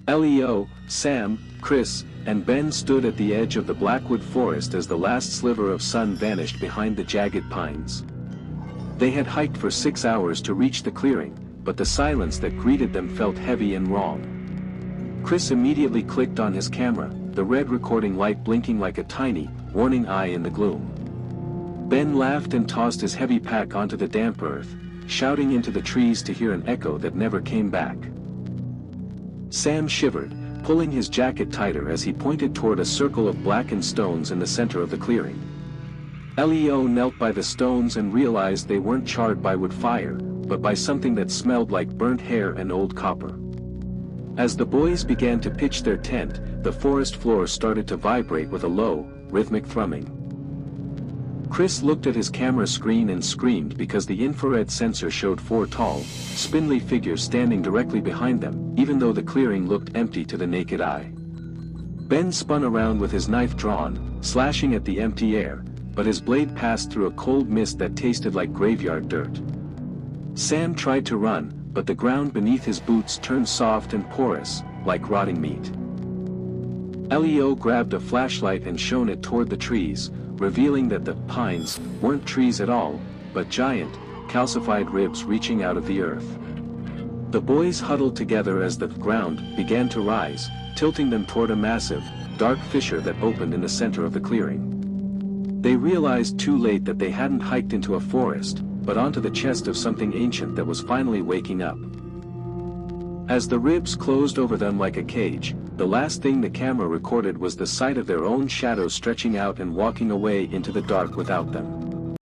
Leo, Sam, Chris, and Ben stood at the edge of the blackwood forest as the last sliver of sun vanished behind the jagged pines. They had hiked for 6 hours to reach the clearing, but the silence that greeted them felt heavy and wrong. Chris immediately clicked on his camera, the red recording light blinking like a tiny, warning eye in the gloom. Ben laughed and tossed his heavy pack onto the damp earth, shouting into the trees to hear an echo that never came back. Sam shivered, pulling his jacket tighter as he pointed toward a circle of blackened stones in the center of the clearing. Leo knelt by the stones and realized they weren't charred by wood fire, but by something that smelled like burnt hair and old copper. As the boys began to pitch their tent, the forest floor started to vibrate with a low, rhythmic thrumming. Chris looked at his camera screen and screamed because the infrared sensor showed 4 tall, spindly figures standing directly behind them, even though the clearing looked empty to the naked eye. Ben spun around with his knife drawn, slashing at the empty air, but his blade passed through a cold mist that tasted like graveyard dirt. Sam tried to run, but the ground beneath his boots turned soft and porous, like rotting meat. Leo grabbed a flashlight and shone it toward the trees, revealing that the pines weren't trees at all, but giant, calcified ribs reaching out of the earth. The boys huddled together as the ground began to rise, tilting them toward a massive, dark fissure that opened in the center of the clearing. They realized too late that they hadn't hiked into a forest, but onto the chest of something ancient that was finally waking up. As the ribs closed over them like a cage, the last thing the camera recorded was the sight of their own shadows stretching out and walking away into the dark without them.